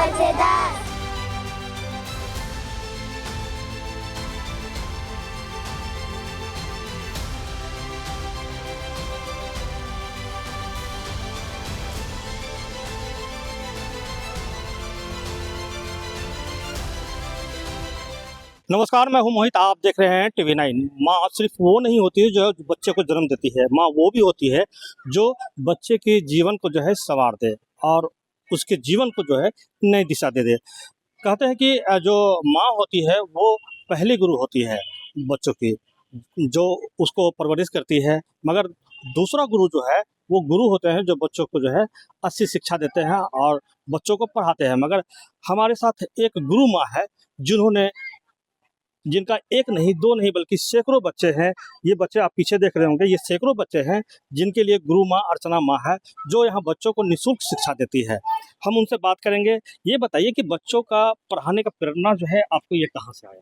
मजेदार। नमस्कार, मैं हूं मोहित। आप देख रहे हैं TV9। माँ सिर्फ वो नहीं होती है जो बच्चे को जन्म देती है, माँ वो भी होती है जो बच्चे के जीवन को जो है संवार दे और उसके जीवन को जो है नई दिशा दे दे। कहते हैं कि जो माँ होती है वो पहली गुरु होती है बच्चों की, जो उसको परवरिश करती है। मगर दूसरा गुरु जो है वो गुरु होते हैं जो बच्चों को जो है अच्छी शिक्षा देते हैं और बच्चों को पढ़ाते हैं। मगर हमारे साथ एक गुरु माँ है जिनका एक नहीं, दो नहीं, बल्कि सैकड़ों बच्चे हैं। ये बच्चे आप पीछे देख रहे होंगे, ये सैकड़ों बच्चे हैं जिनके लिए गुरु माँ अर्चना माँ है, जो यहाँ बच्चों को निःशुल्क शिक्षा देती है। हम उनसे बात करेंगे। ये बताइए कि बच्चों का पढ़ाने का प्रेरणा जो है आपको ये कहाँ से आया?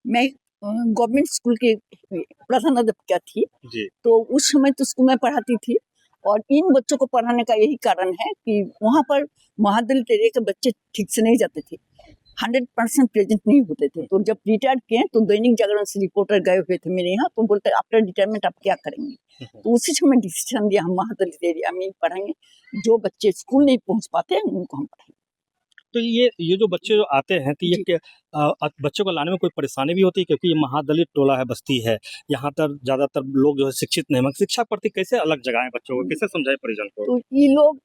मैं गवर्नमेंट स्कूल की प्रधानाध्यापिका थी जी। तो उस समय तो स्कूल में पढ़ाती थी और इन बच्चों को पढ़ाने का यही कारण है कि वहाँ पर महादलित एरिया के बच्चे ठीक से नहीं जाते थे, 100% प्रेजेंट नहीं होते थे। तो जब रिटायर्ड किए तो दैनिक जागरण से रिपोर्टर गए हुए थे मेरे यहाँ, तो बोलते आफ्टर रिटायरमेंट आप क्या करेंगे। तो उसी समय डिसीजन लिया हम महादलित एरिया में ही पढ़ाएंगे, जो बच्चे स्कूल नहीं पहुँच पाते हैं उनको हम पढ़ाएंगे। तो ये जो बच्चे जो आते हैं तो ये बच्चों को लाने में कोई परेशानी भी होती है, क्योंकि ये महादलित टोला है, बस्ती है, यहाँ पर ज़्यादातर लोग जो है शिक्षित नहीं है। शिक्षा प्रति कैसे अलग जगाएं बच्चों को, कैसे समझाएं परिजन को? तो ये लोग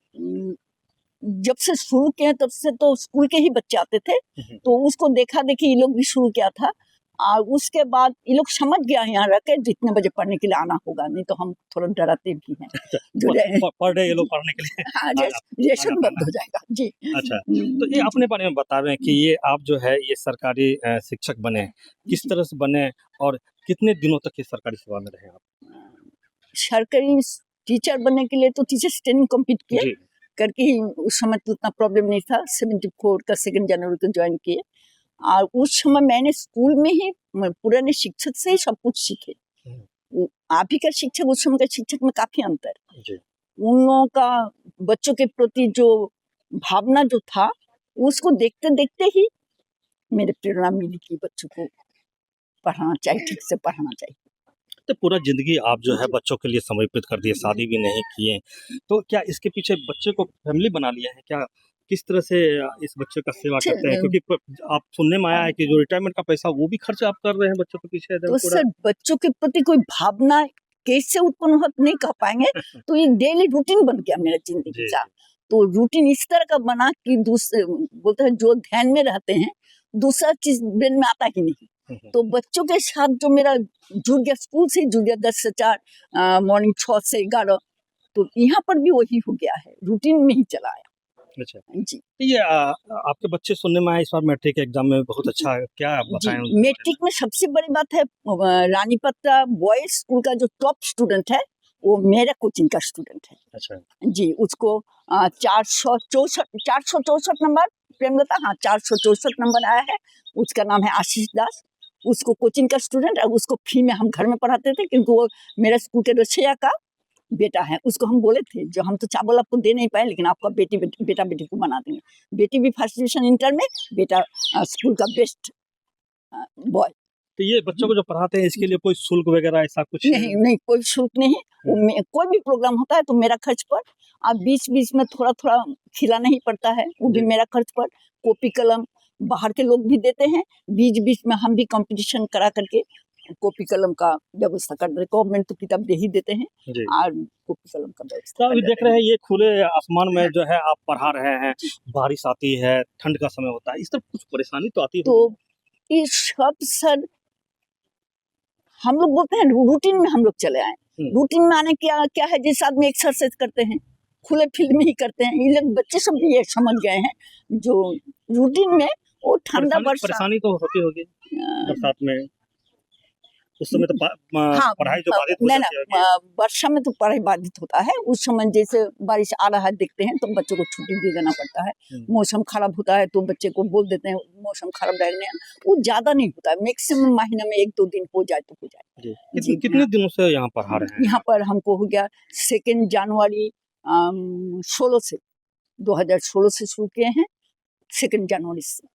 जब से शुरू किए तब से तो स्कूल के ही बच्चे आते थे, तो उसको देखा देखी ये लोग भी शुरू किया था। और उसके बाद ये लोग समझ गया यहाँ रह के जितने बजे पढ़ने के लिए आना होगा, नहीं तो हम थोड़ा डराते भी हैं जो पर डे ये लोग पढ़ने के लिए हाँ, रेशन बंद हो जाएगा जी। अच्छा, तो ये अपने बारे में बतावें कि ये आप जो है ये सरकारी शिक्षक बने, किस तरह से बने और कितने दिनों तक ये सरकारी सेवा में रहे आप? सरकारी टीचर बनने के लिए तो टीचर्स ट्रेनिंग कंप्लीट किए करके ही, उस समय तो उतना प्रॉब्लम नहीं था। 74 का 2 जनवरी को ज्वाइन किए और उस समय मैंने स्कूल में ही पुराने शिक्षक से ही सब कुछ सीखे। आप ही का शिक्षक उस समय का शिक्षक में काफी अंतर है। उन लोगों का बच्चों के प्रति जो भावना जो था उसको देखते देखते ही मेरे प्रेरणा मिली कि बच्चों को पढ़ाना चाहिए, ठीक से पढ़ाना चाहिए। तो पूरा जिंदगी आप जो है बच्चों के लिए समर्पित कर दिए, शादी भी नहीं किए, तो क्या इसके पीछे बच्चे को फैमिली बना लिया है क्या? किस तरह से इस बच्चे का सेवा करते हैं? क्योंकि आप सुनने में आया है कि जो रिटायरमेंट का पैसा वो भी खर्च आप कर रहे हैं बच्चों के पीछे। तो सर बच्चों के प्रति कोई भावना कैसे उत्पन्न हो नहीं कह पाएंगे। तो ये डेली रूटीन बन गया मेरा जिंदगी का। तो रूटीन इस तरह का बना कि दूसरे बोलते हैं जो ध्यान में रहते हैं दूसरा चीज ब्रेन में आता ही नहीं। तो बच्चों के साथ जो मेरा जुड़ गया, स्कूल से जुड़ गया 10 से 4, मॉर्निंग 6 से 11, तो यहाँ पर भी वही हो गया है, रूटीन में ही चला आया। अच्छा जी, ये आपके बच्चे सुनने में आए इस बार मैट्रिक एग्जाम में बहुत अच्छा, क्या आप बताएं? मैट्रिक में सबसे बड़ी बात है रानीपत्रा बॉयज स्कूल का जो टॉप स्टूडेंट है वो मेरा कोचिंग का स्टूडेंट है। अच्छा जी, उसको 464 नंबर, प्रेमलता, हाँ 464 नंबर आया है। उसका नाम है आशीष दास। उसको कोचिंग का स्टूडेंट, और उसको फ्री में हम घर में पढ़ाते थे क्योंकि वो मेरा स्कूल के रसैया का बेटा है। उसको हम बोले थे जो हम तो चावल आपको दे नहीं पाए, लेकिन आपका बेटा बेटी को बना देंगे। बेटी भी फर्स्ट डिवीजन इंटर में, बेटा स्कूल का बेस्ट बॉय। तो ये बच्चों को जो पढ़ाते हैं इसके लिए कोई शुल्क वगैरह ऐसा कुछ नहीं, कोई शुल्क नहीं है। कोई भी प्रोग्राम होता है तो मेरा खर्च पर, अब बीच बीच में थोड़ा थोड़ा खिलाना ही पड़ता है, वो भी मेरा खर्च पर। कॉपी कलम बाहर के लोग भी देते हैं, बीच बीच में हम भी कंपटीशन करा करके कॉपी कलम का व्यवस्था कर देते। गवर्नमेंट तो किताब दे ही देते हैं और कॉपी कलम का व्यवस्था। तो अभी देख रहे हैं ये खुले आसमान में जो है आप पढ़ा रहे हैं, बारिश आती है, ठंड का समय होता है, इस तरह कुछ परेशानी तो आती है? तो ये सब सर हम लोग बोलते हैं रूटीन में हम लोग चले आए। रूटीन में आने क्या है, जैसे आदमी एक्सरसाइज करते हैं खुले फील्ड में ही करते हैं, ये लोग बच्चे सब भी ये समझ गए हैं जो रूटीन में वो ठंडा बरसात। परेशानी तो होती होगी बरसात में, उस समय तो पढ़ाई जो बाधित हो जाती है। वर्षा में तो पढ़ाई बाधित होता है। उस समय जैसे बारिश आ रहा है देखते हैं तो बच्चों को छुट्टी दे देना पड़ता है। मौसम खराब होता है तो बच्चे को बोल देते हैं मौसम खराब रहने, वो ज्यादा नहीं होता है, मैक्सिमम महीने में 1-2 दिन हो जाए तो हो जाए। कितने दिनों से यहाँ पढ़ा रहे हैं? यहाँ पर हमको हो गया 2 जनवरी 16 से 2016 से शुरू किए हैं। 2 जनवरी से,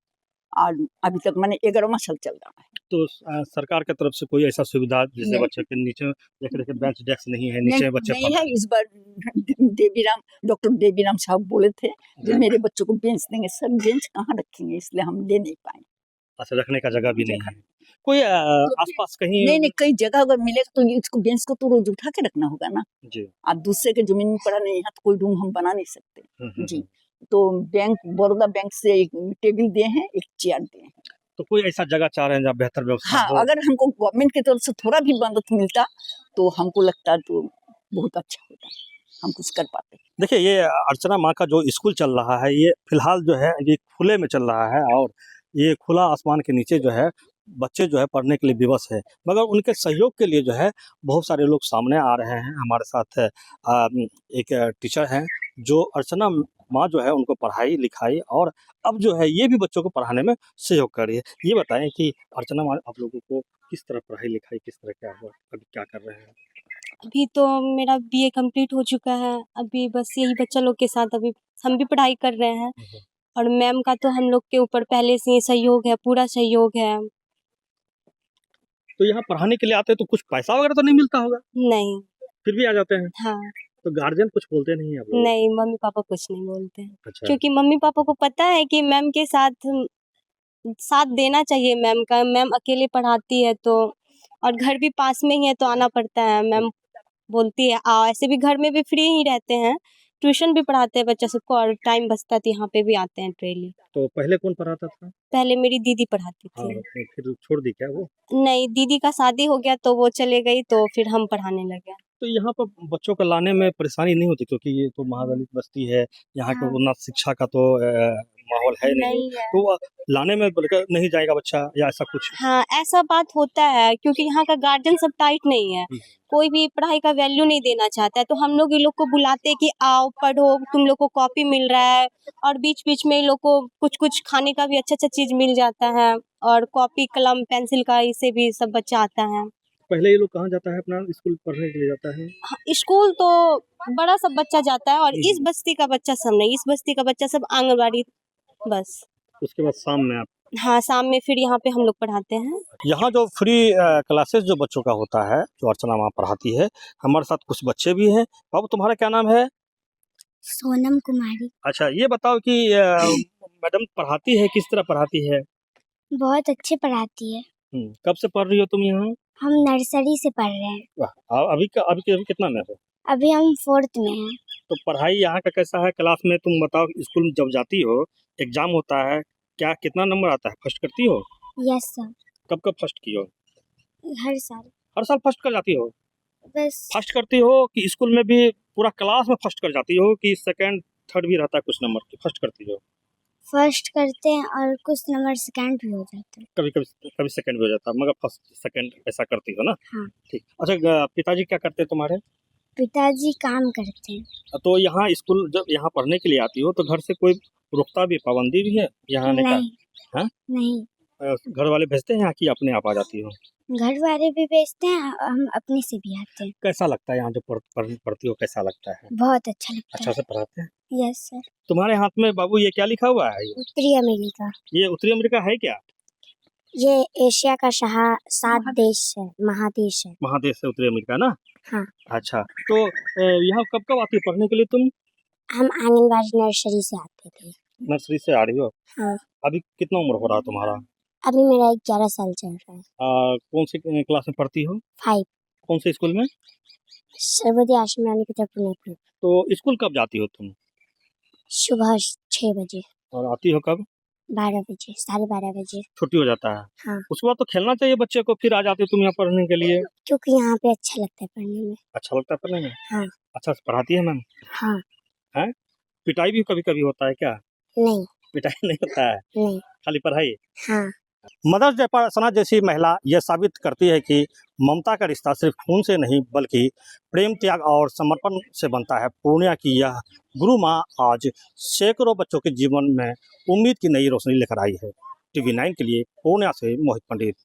और अभी तक मैंने 11वां साल चल रहा है। तो सरकार की तरफ से कोई ऐसा सुविधा जैसे नहीं। बच्चे के नीचे देख रहे कि बेंच डेस्क नहीं है, नीचे बच्चे नहीं पढ़ है। रहे हैं। इस बार डॉक्टर देवीराम साहब बोले थे कि मेरे बच्चों को बेंच देंगे। सर बेंच कहाँ रखेंगे, इसलिए हम दे नहीं पाए। अच्छा, रखने का जगह भी नहीं है। कोई तो आसपास कहीं? नहीं, कई जगह अगर मिलेगा तो इसको बेंच को तो रोज उठा के रखना होगा ना। जी। आप दूसरे के जमीन में पड़ा नहीं, यहाँ तो कोई रूम हम बना नहीं सकते। जी। हम्म। तो बैंक, बड़ौदा बैंक से एक टेबल दिए हैं, एक चेयर दिए हैं। तो कोई ऐसा जगह चाह रहे हैं जहाँ बेहतर व्यवस्था हाँ, हो? अगर हमको गवर्नमेंट की तरफ से थोड़ा भी मदद मिलता तो हमको लगता तो बहुत अच्छा होता, हम कुछ कर पाते। देखिए, ये अर्चना माँ का जो स्कूल चल रहा है, ये फिलहाल जो है ये खुले में चल रहा है, और ये खुला आसमान के नीचे जो है बच्चे जो है पढ़ने के लिए विवश है। मगर उनके सहयोग के लिए जो है बहुत सारे लोग सामने आ रहे हैं। हमारे साथ एक टीचर हैं जो अर्चना माँ जो है उनको पढ़ाई लिखाई और अब जो है ये भी बच्चों को पढ़ाने में सहयोग कर रही है। ये बताएं कि अर्चना माँ आप लोगों को किस तरह पढ़ाई लिखाई, किस तरह क्या हुआ, अभी क्या कर रहे हैं? अभी तो मेरा बीए कंप्लीट हो चुका है। अभी बस यही बच्चा लोग के साथ अभी हम भी पढ़ाई कर रहे हैं, और मैम का तो हम लोग के ऊपर पहले से ही सहयोग है, पूरा सहयोग है। तो यहाँ पढ़ाने के लिए आते हैं तो कुछ पैसा वगैरह तो नहीं मिलता होगा, नहीं। फिर भी आ जाते हैं? हाँ। तो गार्जियन कुछ बोलते नहीं है आप लोग? नहीं, मम्मी पापा कुछ नहीं बोलते हैं। अच्छा। क्योंकि मम्मी पापा को पता है कि मैम के साथ देना चाहिए मैम का। मैम अकेले पढ़ाती है तो, और घर भी पास में ही है तो आना पड़ता है। मैम बोलती है आओ, ऐसे भी घर में भी फ्री ही रहते हैं, ट्यूशन भी पढ़ाते हैं बच्चा सबको, और टाइम बचता है तो यहाँ पे भी आते हैं डेली। तो पहले कौन पढ़ाता था? पहले मेरी दीदी पढ़ाती हाँ, थी। तो फिर छोड़ दी क्या वो? नहीं, दीदी का शादी हो गया तो वो चले गई, तो फिर हम पढ़ाने लगे। तो यहाँ पर बच्चों को लाने में परेशानी नहीं होती क्योंकि ये तो महादलित बस्ती है, यहाँ हाँ। को उतना शिक्षा का तो माहौल है नहीं, नहीं है। तो लाने में बोलकर नहीं जाएगा बच्चा या ऐसा कुछ? हाँ, ऐसा बात होता है क्योंकि यहाँ का गार्जियन सब टाइट नहीं है, कोई भी पढ़ाई का वैल्यू नहीं देना चाहता है। तो हम लोग इन लोग को बुलाते हैं कि आओ पढ़ो, तुम लोग को कॉपी मिल रहा है, और बीच बीच में इन लोग को कुछ कुछ खाने का भी अच्छा चीज मिल जाता है, और कॉपी कलम पेंसिल का इससे भी सब बच्चा आता है। पहले ये लोग कहाँ जाता है, अपना स्कूल पढ़ने के लिए जाता है? हाँ, स्कूल तो बड़ा सब बच्चा जाता है, और इस बस्ती का बच्चा सब नहीं, इस बस्ती का बच्चा सब आंगनबाड़ी बस। उसके बाद शाम में आप? हाँ, शाम में फिर यहाँ पे हम लोग पढ़ाते हैं। यहाँ जो फ्री क्लासेस जो बच्चों का होता है, जो अर्चना वहाँ पढ़ाती है, हमारे साथ कुछ बच्चे भी हैं। बाबू तुम्हारा क्या नाम है? सोनम कुमारी। अच्छा, ये बताओ कि मैडम पढ़ाती है, किस तरह पढ़ाती है? बहुत अच्छे पढ़ाती है। कब से पढ़ रही हो तुम यहाँ? हम नर्सरी से पढ़ रहे हैं। वाह, अभी कितना में हो? अभी हम 4th में हैं। तो पढ़ाई यहाँ का कैसा है क्लास में? तुम बताओ, स्कूल में जब जाती हो एग्जाम होता है, क्या कितना नंबर आता है, फर्स्ट करती हो? Yes sir. कब फर्स्ट की हो? हर साल। हर साल फर्स्ट कर जाती हो? बस फर्स्ट करती हो कि स्कूल में भी पूरा क्लास में फर्स्ट कर जाती हो, कि सेकंड थर्ड भी रहता है कुछ नंबर की फर्स्ट करती हो? फर्स्ट करते हैं और कुछ नंबर सेकंड भी हो जाते हैं। कभी सेकंड भी हो जाता है, मगर फर्स्ट सेकंड ऐसा करती हो ना? हाँ। ठीक। अच्छा, पिताजी क्या करते हैं तुम्हारे? पिताजी काम करते हैं। तो यहाँ स्कूल जब यहाँ पढ़ने के लिए आती हो तो घर से कोई रुकता भी, पाबंदी भी है यहाँ आने का? नहीं। हाँ? नहीं, घर वाले भेजते हैं यहाँ कि अपने आप आ जाती हो? घर वाले भी भेजते हैं, हम अपने से भी आते हैं। कैसा लगता है यहाँ जो पढ़ती हो, कैसा लगता है? बहुत अच्छा लगता अच्छा से पढ़ाते हैं? है। Yes sir. तुम्हारे हाथ में बाबू ये क्या लिखा हुआ है? उत्तरी अमेरिका। ये उत्तरी अमेरिका है क्या? ये एशिया का 7 देश है, महादेश है। महादेश है उत्तरी अमेरिका ना? हाँ। अच्छा, तो यहाँ कब आती हो पढ़ने के लिए तुम? हम आंगनबाड़ी नर्सरी से आते थे। नर्सरी से आ रही हो? हाँ। अभी कितना उम्र हो रहा है तुम्हारा? अभी मेरा 11 साल चल रहा है। कौन सी क्लास में पढ़ती हो? 5। कौन से स्कूल में? सर्वोदय आश्रम रानीपीठा पुणे। तो स्कूल कब जाती हो तुम? सुबह 6 बजे। और आती हो कब? 12 बजे, 12:30 बजे। छुट्टी हो जाता है? हाँ। उसके बाद तो खेलना चाहिए बच्चे को, फिर आ जाते हो तुम यहाँ पढ़ने के लिए? क्योंकि यहाँ पे अच्छा लगता है पढ़ने में। अच्छा लगता है पढ़ने में? हाँ। अच्छा से पढ़ाती है मैम? हाँ। हैं? पिटाई भी कभी कभी होता है क्या? नहीं। पिटाई नहीं होता है, नहीं। खाली पढ़ाई? हाँ। मदर जयपासना जैसी महिला यह साबित करती है कि ममता का रिश्ता सिर्फ खून से नहीं बल्कि प्रेम, त्याग और समर्पण से बनता है। पूर्णिया की यह गुरु माँ आज सैकड़ों बच्चों के जीवन में उम्मीद की नई रोशनी लेकर आई है। TV9 के लिए पूर्णिया से मोहित पंडित।